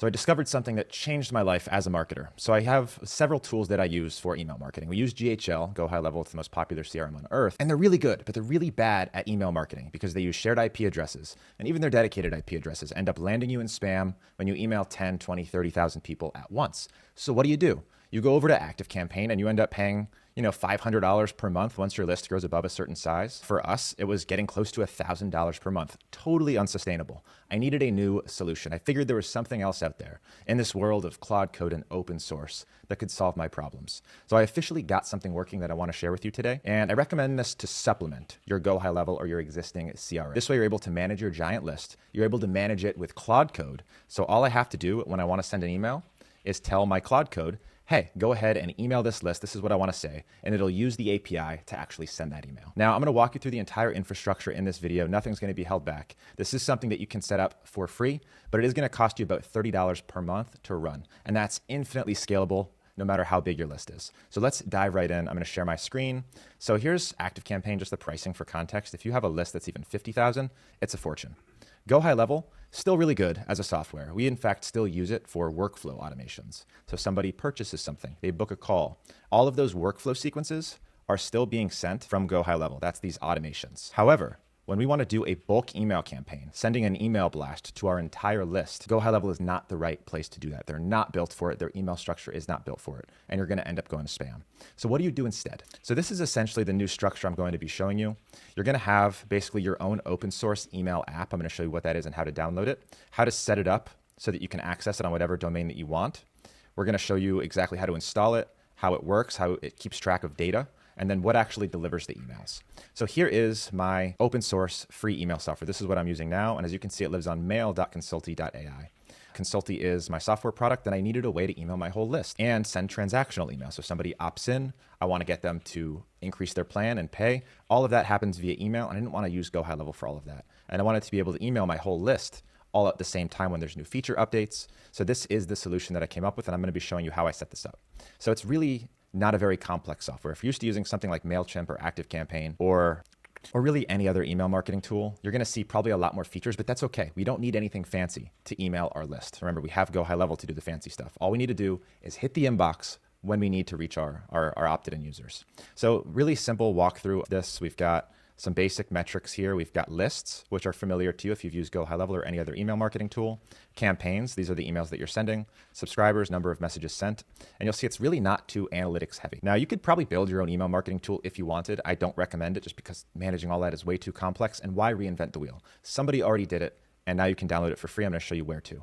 So I discovered something that changed my life as a marketer. So I have several tools that I use for email marketing. We use GHL, GoHighLevel. It's the most popular CRM on earth. And they're really good, but they're really bad at email marketing because they use shared IP addresses. And even their dedicated IP addresses end up landing you in spam when you email 10, 20, 30,000 people at once. So what do? You go over to ActiveCampaign and you end up paying $500 per month once your list grows above a certain size. For us, it was getting close to $1,000 per month. Totally unsustainable. I needed a new solution. I figured there was something else out there in this world of Claude Code and open source that could solve my problems. So I officially got something working that I want to share with you today. And I recommend this to supplement your GoHighLevel or your existing CRM. This way you're able to manage your giant list. You're able to manage it with Claude Code. So all I have to do when I want to send an email is tell my Claude Code, hey, go ahead and email this list. This is what I want to say. And it'll use the API to actually send that email. Now, I'm going to walk you through the entire infrastructure in this video. Nothing's going to be held back. This is something that you can set up for free, but it is going to cost you about $30 per month to run. And that's infinitely scalable no matter how big your list is. So let's dive right in. I'm going to share my screen. So here's ActiveCampaign, just the pricing for context. If you have a list that's even 50,000, it's a fortune. GoHighLevel, still really good as a software. We, in fact, still use it for workflow automations. So somebody purchases something, they book a call. All of those workflow sequences are still being sent from GoHighLevel. That's these automations. However, when we want to do a bulk email campaign, sending an email blast to our entire list, GoHighLevel is not the right place to do that. They're not built for it. Their email structure is not built for it. And you're going to end up going to spam. So what do you do instead? So this is essentially the new structure I'm going to be showing you. You're going to have basically your own open source email app. I'm going to show you what that is and how to download it, how to set it up so that you can access it on whatever domain that you want. We're going to show you exactly how to install it, how it works, how it keeps track of data, and then what actually delivers the emails. So here is my open source free email software. This is what I'm using now. And as you can see, it lives on mail.consulti.ai. Consulti is my software product, and I needed a way to email my whole list and send transactional emails. So somebody opts in, I want to get them to increase their plan and pay. All of that happens via email, and I didn't want to use GoHighLevel for all of that. And I wanted to be able to email my whole list all at the same time when there's new feature updates. So this is the solution that I came up with, and I'm going to be showing you how I set this up. So it's really not a very complex software. If you're used to using something like MailChimp or ActiveCampaign or really any other email marketing tool, you're going to see probably a lot more features, but that's okay. We don't need anything fancy to email our list. Remember, we have GoHighLevel to do the fancy stuff. All we need to do is hit the inbox when we need to reach our opted-in users. So really simple walkthrough of this. We've got some basic metrics here. We've got lists, which are familiar to you if you've used GoHighLevel or any other email marketing tool. Campaigns, these are the emails that you're sending. Subscribers, number of messages sent. And you'll see it's really not too analytics heavy. Now, you could probably build your own email marketing tool if you wanted. I don't recommend it just because managing all that is way too complex. And why reinvent the wheel? Somebody already did it, and now you can download it for free. I'm going to show you where to.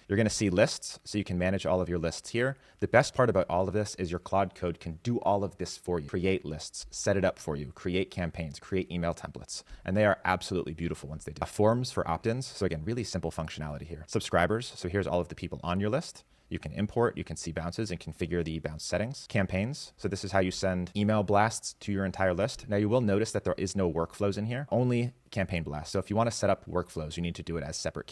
You're going to see lists, so you can manage all of your lists here. The best part about all of this is your Claude Code can do all of this for you. Create lists, set it up for you, create campaigns, create email templates, and they are absolutely beautiful once they do. Forms for opt-ins, so again, really simple functionality here. Subscribers, so here's all of the people on your list. You can import, you can see bounces and configure the bounce settings. Campaigns, so this is how you send email blasts to your entire list. Now you will notice that there is no workflows in here, only campaign blasts. So if you want to set up workflows, you need to do it as separate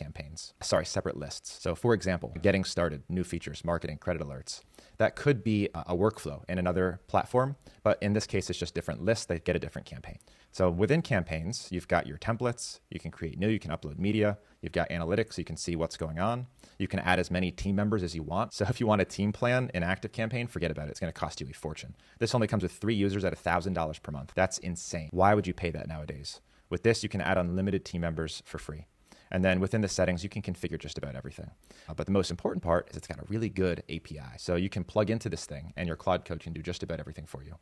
separate lists. So for example, getting started, new features, marketing, credit alerts. That could be a workflow in another platform, but in this case, it's just different lists that get a different campaign. So within campaigns, you've got your templates, you can create new, you can upload media, you've got analytics, so you can see what's going on. You can add as many team members as you want. So if you want a team plan in ActiveCampaign, forget about it. It's going to cost you a fortune. This only comes with 3 users at $1,000 per month. That's insane. Why would you pay that nowadays? With this, you can add unlimited team members for free. And then within the settings, you can configure just about everything. But the most important part is it's got a really good API. So you can plug into this thing and your Claude Code can do just about everything for you.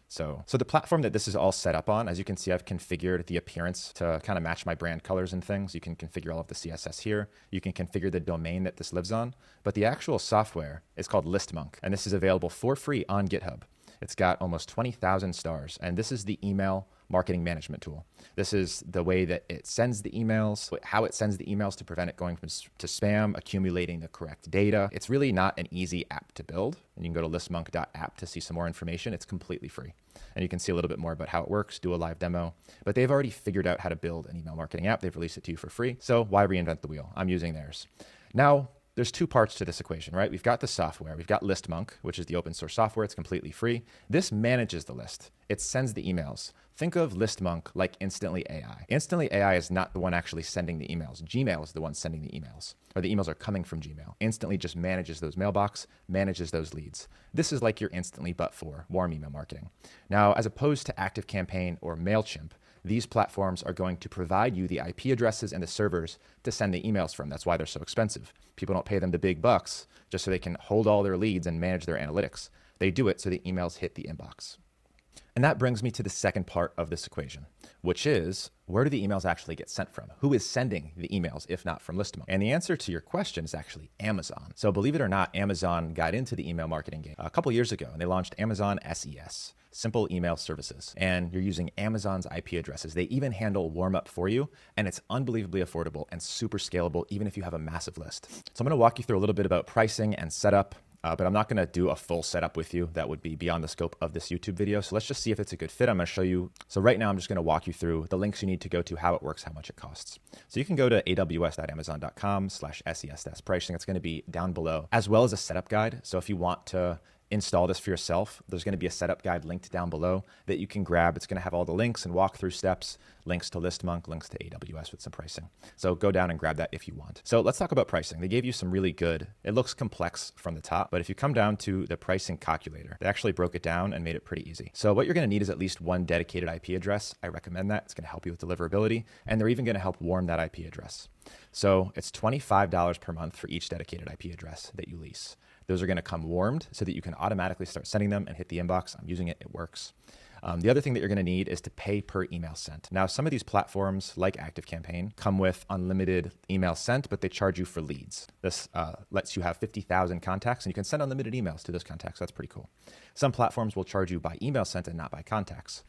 So the platform that this is all set up on, as you can see, I've configured the appearance to kind of match my brand colors and things. You can configure all of the CSS here. You can configure the domain that this lives on. But the actual software is called Listmonk, and this is available for free on GitHub. It's got almost 20,000 stars, and this is the email marketing management tool. This is the way that it sends the emails, how it sends the emails to prevent it going to spam, accumulating the correct data. It's really not an easy app to build. And you can go to listmonk.app to see some more information. It's completely free. And you can see a little bit more about how it works, do a live demo. But they've already figured out how to build an email marketing app. They've released it to you for free. So why reinvent the wheel? I'm using theirs. Now, there's two parts to this equation, right? We've got the software. We've got Listmonk, which is the open source software. It's completely free. This manages the list. It sends the emails. Think of Listmonk like Instantly AI. Instantly AI is not the one actually sending the emails. Gmail is the one sending the emails, or the emails are coming from Gmail. Instantly just manages those mailbox, manages those leads. This is like your Instantly but for warm email marketing. Now, as opposed to ActiveCampaign or MailChimp, these platforms are going to provide you the IP addresses and the servers to send the emails from. That's why they're so expensive. People don't pay them the big bucks just so they can hold all their leads and manage their analytics. They do it so the emails hit the inbox. And that brings me to the second part of this equation, which is, where do the emails actually get sent from? Who is sending the emails if not from Listmonk? And the answer to your question is actually Amazon. So believe it or not, Amazon got into the email marketing game a couple years ago, and they launched Amazon SES, Simple Email Services. And you're using Amazon's IP addresses. They even handle warm-up for you, and it's unbelievably affordable and super scalable, even if you have a massive list. So I'm gonna walk you through a little bit about pricing and setup. But I'm not going to do a full setup with you. That would be beyond the scope of this YouTube video. So let's just see if it's a good fit. I'm going to show you. So right now, I'm just going to walk you through the links you need to go to, how it works, how much it costs. So you can go to aws.amazon.com/ses-pricing. It's going to be down below, as well as a setup guide. So if you want to install this for yourself, there's going to be a setup guide linked down below that you can grab. It's going to have all the links and walkthrough steps, links to Listmonk, links to AWS with some pricing. So go down and grab that if you want. So let's talk about pricing. They gave you some really good, it looks complex from the top, but if you come down to the pricing calculator, they actually broke it down and made it pretty easy. So what you're going to need is at least one dedicated IP address. I recommend that. It's going to help you with deliverability, and they're even going to help warm that IP address. So it's $25 per month for each dedicated IP address that you lease. Those are going to come warmed so that you can automatically start sending them and hit the inbox. I'm using it. It works. The other thing that you're going to need is to pay per email sent. Now, some of these platforms like ActiveCampaign come with unlimited email sent, but they charge you for leads. This lets you have 50,000 contacts, and you can send unlimited emails to those contacts. That's pretty cool. Some platforms will charge you by email sent and not by contacts.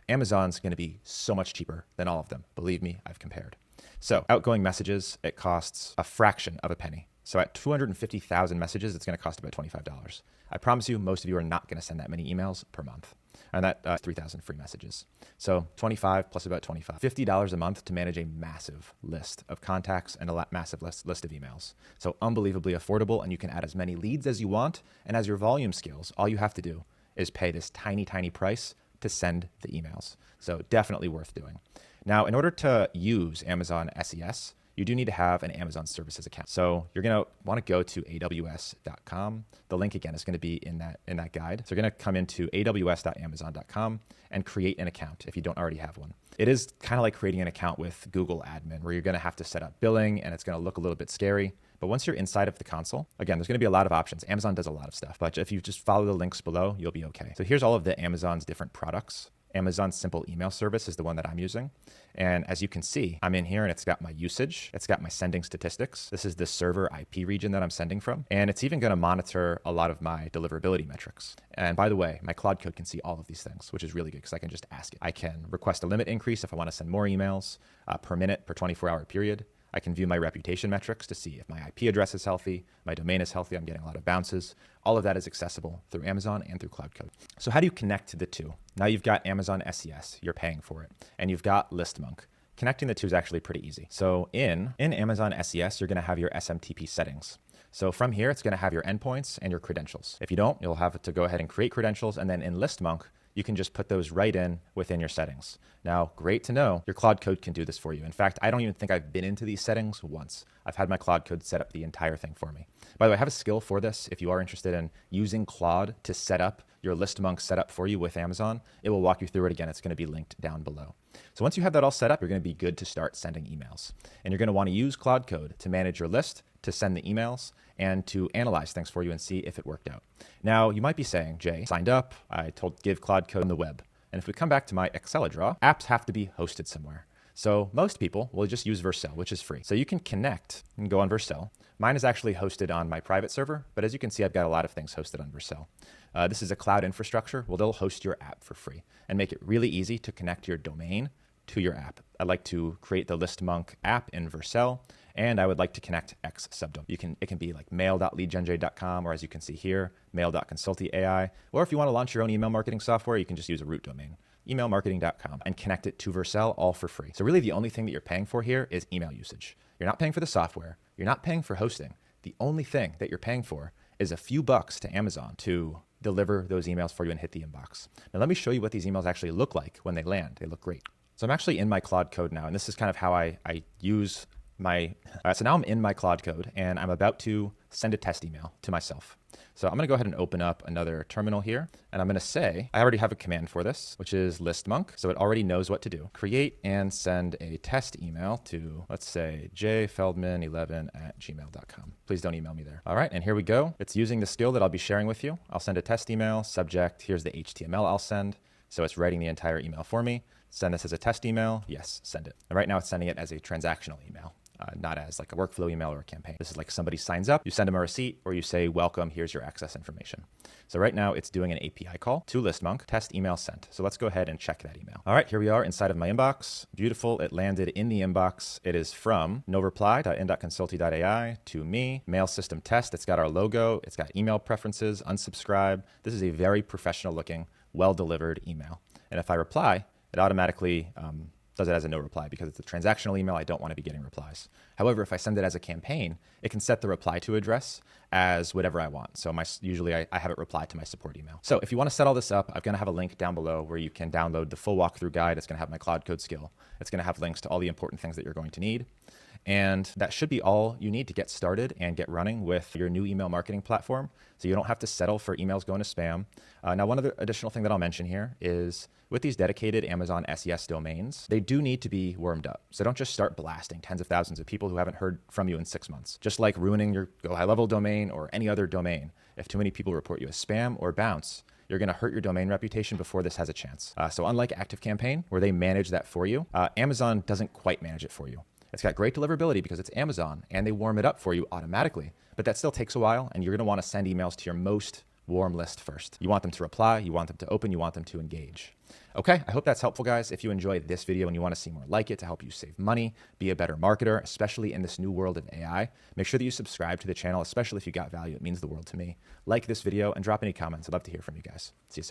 Amazon's going to be so much cheaper than all of them. Believe me, I've compared. So outgoing messages, it costs a fraction of a penny. So at 250,000 messages, it's going to cost about $25. I promise you, most of you are not going to send that many emails per month. And that 3,000 free messages. So 25 plus about 25, $50 a month to manage a massive list of contacts and a massive list of emails. So unbelievably affordable, and you can add as many leads as you want. And as your volume scales, all you have to do is pay this tiny, tiny price to send the emails. So definitely worth doing. Now, in order to use Amazon SES, you do need to have an Amazon Services account. So you're going to want to go to aws.com. The link again is going to be in that guide. So you're going to come into aws.amazon.com and create an account if you don't already have one. It is kind of like creating an account with Google Admin, where you're going to have to set up billing, and it's going to look a little bit scary. But once you're inside of the console, again, there's going to be a lot of options. Amazon does a lot of stuff, but if you just follow the links below, you'll be okay. So here's all of the Amazon's different products. Amazon Simple Email Service is the one that I'm using. And as you can see, I'm in here and it's got my usage. It's got my sending statistics. This is the server IP region that I'm sending from. And it's even going to monitor a lot of my deliverability metrics. And by the way, my Claude Code can see all of these things, which is really good because I can just ask it. I can request a limit increase if I want to send more emails per minute per 24-hour period. I can view my reputation metrics to see if my IP address is healthy, my domain is healthy, I'm getting a lot of bounces. All of that is accessible through Amazon and through Claude Code. So how do you connect the two? Now you've got Amazon SES, you're paying for it, and you've got Listmonk. Connecting the two is actually pretty easy. So in Amazon SES, you're going to have your SMTP settings. So from here, it's going to have your endpoints and your credentials. If you don't, you'll have to go ahead and create credentials, and then in Listmonk, you can just put those right in within your settings. Now, great to know, your Claude Code can do this for you. In fact, I don't even think I've been into these settings once. I've had my Claude Code set up the entire thing for me. By the way, I have a skill for this. If you are interested in using Claude to set up your Listmonk setup for you with Amazon, it will walk you through it again. It's going to be linked down below. So once you have that all set up, you're going to be good to start sending emails. And you're going to want to use Claude Code to manage your list, to send the emails, and to analyze things for you and see if it worked out. Now, you might be saying, Jay, signed up, I give Claude Code on the web. And if we come back to my Excel-a-draw, apps have to be hosted somewhere. So most people will just use Vercel, which is free. So you can connect and go on Vercel. Mine is actually hosted on my private server, but as you can see, I've got a lot of things hosted on Vercel. This is a cloud infrastructure. Well, they'll host your app for free and make it really easy to connect your domain to your app. I'd like to create the Listmonk app in Vercel, and I would like to connect X subdomain. It can be like mail.leadgenj.com, or as you can see here, mail.consulti.ai. Or if you want to launch your own email marketing software, you can just use a root domain, emailmarketing.com, and connect it to Vercel all for free. So really the only thing that you're paying for here is email usage. You're not paying for the software. You're not paying for hosting. the only thing that you're paying for is a few bucks to Amazon to deliver those emails for you and hit the inbox. Now, let me show you what these emails actually look like when they land. They look great. So I'm actually in my Claude Code now, and this is kind of how I use my, so now I'm in my Claude Code, and I'm about to send a test email to myself. So I'm going to go ahead and open up another terminal here, and I'm going to say, I already have a command for this, which is Listmonk. So it already knows what to do. Create and send a test email to, let's say, jfeldman11@gmail.com. Please don't email me there. All right, and here we go. It's using the skill that I'll be sharing with you. I'll send a test email, subject, here's the HTML I'll send. So it's writing the entire email for me. Send this as a test email. Yes, send it. And right now it's sending it as a transactional email. Not as like a workflow email or a campaign. This is like somebody signs up, you send them a receipt, or you say, welcome, here's your access information. So right now it's doing an API call to Listmonk, test email sent. So let's go ahead and check that email. All right, here we are inside of my inbox. Beautiful, it landed in the inbox. It is from noreply.in.consulti.ai to me, mail system test. It's got our logo, it's got email preferences, unsubscribe. This is a very professional looking, well-delivered email. And if I reply, it automatically does it as a no reply because it's a transactional email. I don't want to be getting replies. However, if I send it as a campaign, it can set the reply to address as whatever I want. So usually I have it reply to my support email. So if you want to set all this up, I'm going to have a link down below where you can download the full walkthrough guide. It's going to have my Claude Code skill. It's going to have links to all the important things that you're going to need. And that should be all you need to get started and get running with your new email marketing platform. So you don't have to settle for emails going to spam. Now, one other additional thing that I'll mention here is with these dedicated Amazon SES domains, they do need to be warmed up. So don't just start blasting tens of thousands of people who haven't heard from you in 6 months. Just like ruining your GoHighLevel domain or any other domain. If too many people report you as spam or bounce, you're going to hurt your domain reputation before this has a chance. So unlike ActiveCampaign, where they manage that for you, Amazon doesn't quite manage it for you. It's got great deliverability because it's Amazon and they warm it up for you automatically, but that still takes a while and you're going to want to send emails to your most warm list first. You want them to reply, you want them to open, you want them to engage. Okay, I hope that's helpful, guys. If you enjoyed this video and you want to see more like it to help you save money, be a better marketer, especially in this new world of AI, make sure that you subscribe to the channel, especially if you got value. It means the world to me. Like this video and drop any comments. I'd love to hear from you guys. See you soon.